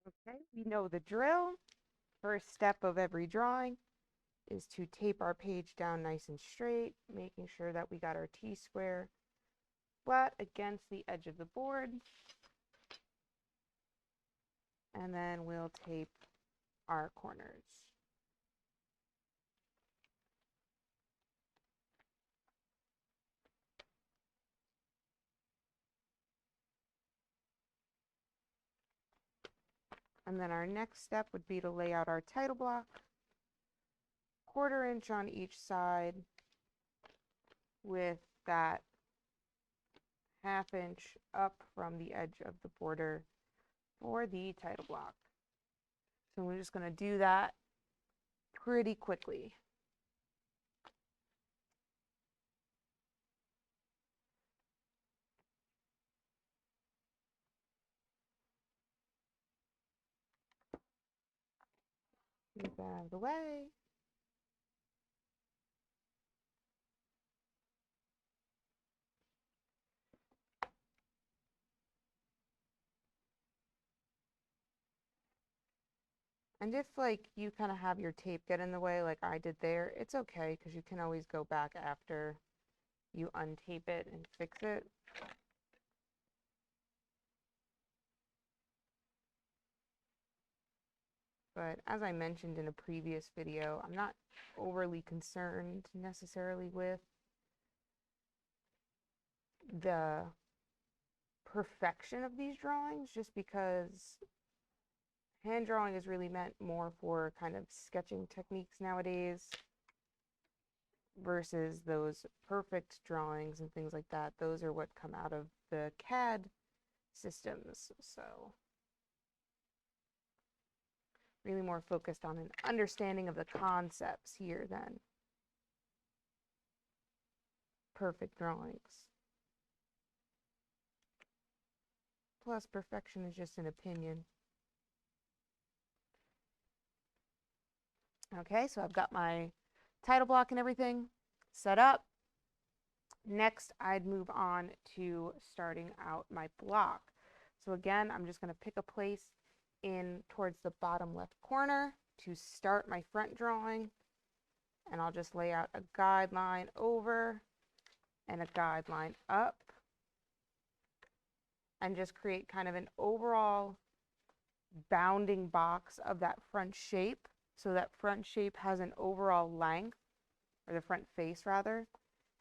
Okay, we know the drill. First step of every drawing is to tape our page down nice and straight, making sure that we got our T-square flat against the edge of the board. And then we'll tape our corners. And then our next step would be to lay out our title block, 1/4 inch on each side, with that 1/2 inch up from the edge of the border for the title block. So we're just going to do that pretty quickly. Move that out of the way. And if like you kind of have your tape get in the way like I did there, it's okay because you can always go back after you untape it and fix it. But as I mentioned in a previous video, I'm not overly concerned necessarily with the perfection of these drawings, just because hand drawing is really meant more for kind of sketching techniques nowadays versus those perfect drawings and things like that. Those are what come out of the CAD systems. So really more focused on an understanding of the concepts here than perfect drawings. Plus, perfection is just an opinion. Okay, so I've got my title block and everything set up. Next, I'd move on to starting out my block. So again, I'm just going to pick a place in towards the bottom left corner to start my front drawing. And I'll just lay out a guideline over and a guideline up. And just create kind of an overall bounding box of that front shape. So that front shape has an overall length, or the front face rather,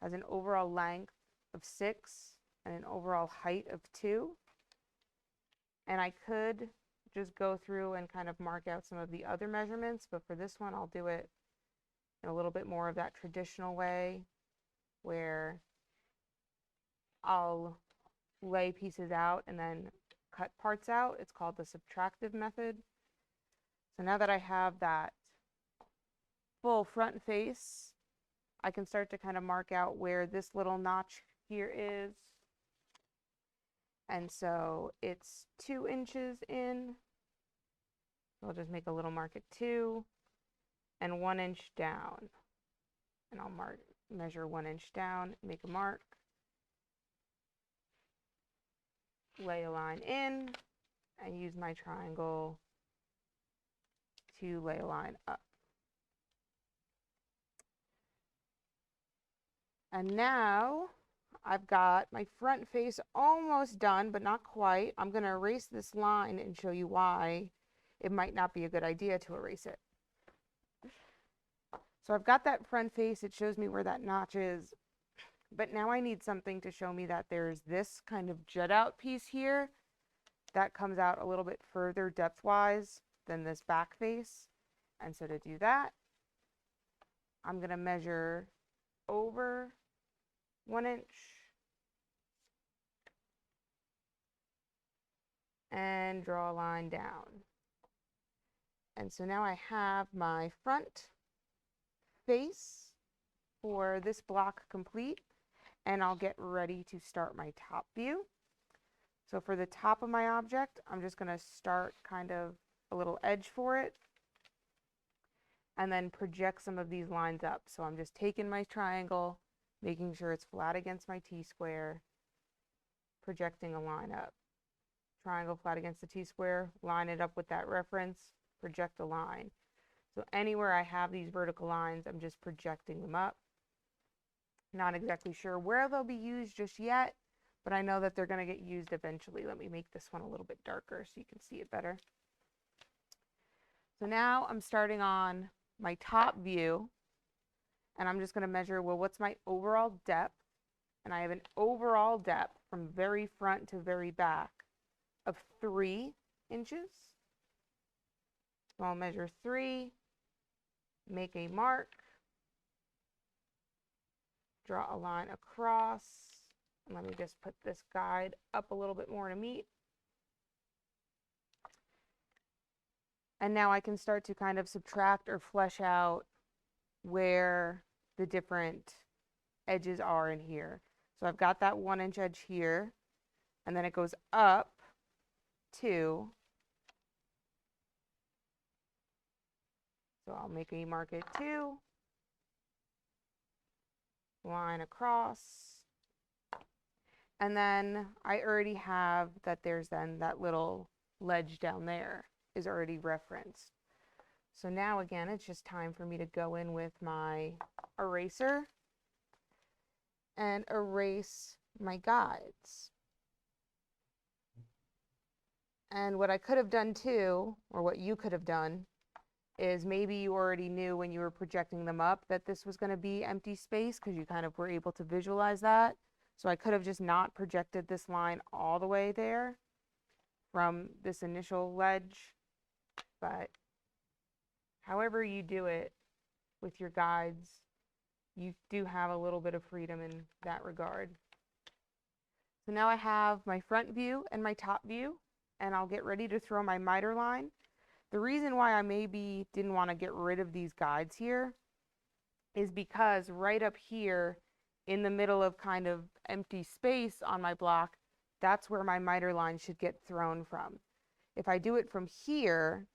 has an overall length of 6 and an overall height of 2. And I could just go through and kind of mark out some of the other measurements, but for this one I'll do it in a little bit more of that traditional way where I'll lay pieces out and then cut parts out. It's called the subtractive method. So now that I have that full front face, I can start to kind of mark out where this little notch here is. And so it's 2 inches in. So I'll just make a little mark at 2 and 1 inch down. And I'll measure 1 inch down, make a mark, lay a line in, and use my triangle to lay a line up. And now I've got my front face almost done, but not quite. I'm going to erase this line and show you why it might not be a good idea to erase it. So I've got that front face. It shows me where that notch is. But now I need something to show me that there's this kind of jut out piece here that comes out a little bit further depth-wise than this back face. And so to do that, I'm going to measure over 1 inch and draw a line down. And so now I have my front face for this block complete, and I'll get ready to start my top view. So for the top of my object, I'm just going to start kind of a little edge for it and then project some of these lines up. So I'm just taking my triangle, making sure it's flat against my T-square, projecting a line up. triangle flat against the T-square, line it up with that reference, project a line. So anywhere I have these vertical lines, I'm just projecting them up. Not exactly sure where they'll be used just yet, but I know that they're going to get used eventually. Let me make this one a little bit darker so you can see it better. So now I'm starting on my top view, and I'm just going to measure, well, what's my overall depth? And I have an overall depth from very front to very back of 3 inches. So I'll measure 3, make a mark, draw a line across, and let me just put this guide up a little bit more to meet. And now I can start to kind of subtract or flesh out where the different edges are in here. So I've got that 1-inch edge here, and then it goes up 2. So I'll make a mark at 2, line across, and then I already have that there's then that little ledge down there is already referenced. So now again, it's just time for me to go in with my eraser and erase my guides. And what I could have done too, or what you could have done, is maybe you already knew when you were projecting them up that this was going to be empty space because you kind of were able to visualize that. So I could have just not projected this line all the way there from this initial ledge, but however you do it with your guides, you do have a little bit of freedom in that regard. So now I have my front view and my top view, and I'll get ready to throw my miter line. The reason why I maybe didn't want to get rid of these guides here is because right up here in the middle of kind of empty space on my block, that's where my miter line should get thrown from. If I do it from here,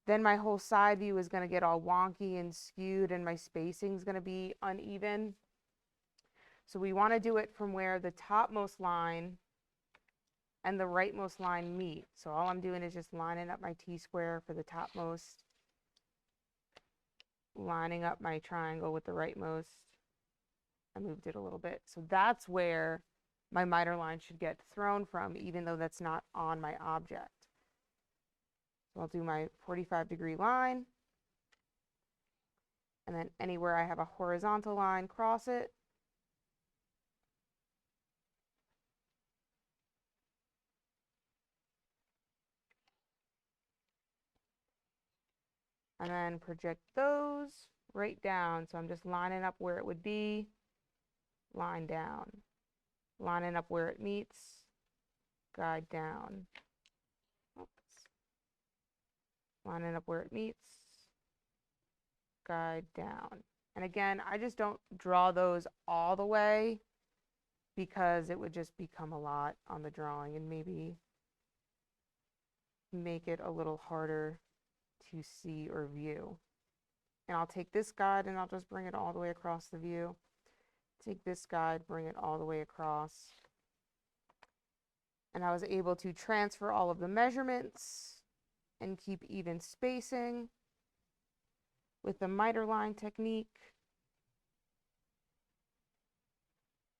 then my whole side view is going to get all wonky and skewed, and my spacing is going to be uneven. So we want to do it from where the topmost line and the rightmost line meet. So all I'm doing is just lining up my T-square for the topmost, lining up my triangle with the rightmost. I moved it a little bit. So that's where my miter line should get thrown from, even though that's not on my object. So I'll do my 45-degree line, and then anywhere I have a horizontal line, cross it. And then project those right down. So I'm just lining up where it would be, line down, lining up where it meets, guide down. Oops. Lining up where it meets, guide down. And again, I just don't draw those all the way because it would just become a lot on the drawing and maybe make it a little harder to see or view. And I'll take this guide and I'll just bring it all the way across the view. Take this guide, bring it all the way across. And I was able to transfer all of the measurements and keep even spacing with the miter line technique.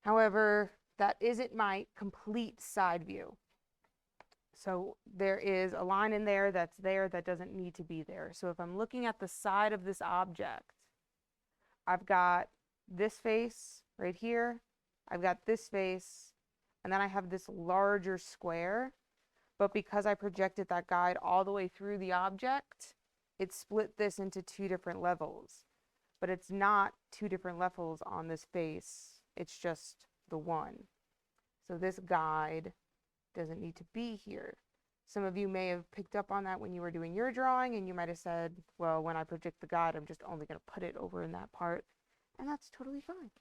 However, that isn't my complete side view. So there is a line in there that doesn't need to be there. So if I'm looking at the side of this object, I've got this face right here, I've got this face, and then I have this larger square. But because I projected that guide all the way through the object, it split this into 2 different levels. But it's not 2 different levels on this face, it's just the one. So this guide doesn't need to be here. Some of you may have picked up on that when you were doing your drawing, and you might have said, well, when I project the guide, I'm just only going to put it over in that part, and that's totally fine.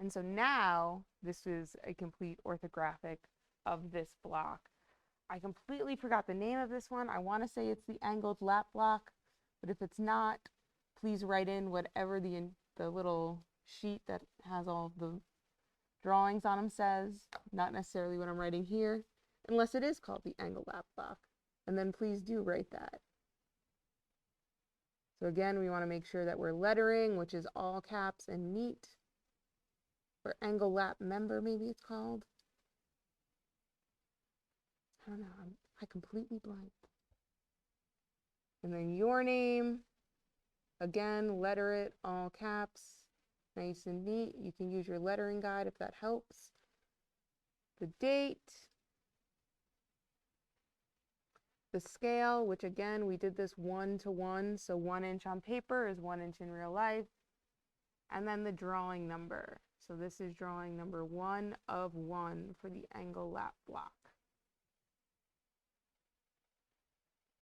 And so now this is a complete orthographic of this block. I completely forgot the name of this one. I want to say it's the angled lap block, but if it's not, please write in whatever the little sheet that has all the drawings on them says, not necessarily what I'm writing here. unless it is called the angle lap block. And then please do write that. So again, we want to make sure that we're lettering, which is all caps and neat. Or angle lap member, maybe it's called. I don't know, I completely blanked. And then your name, again, letter it, all caps, nice and neat. You can use your lettering guide if that helps. The date. The scale, which again, we did this 1:1, so 1 inch on paper is 1 inch in real life. And then the drawing number. So this is drawing number 1 of 1 for the angle lap block.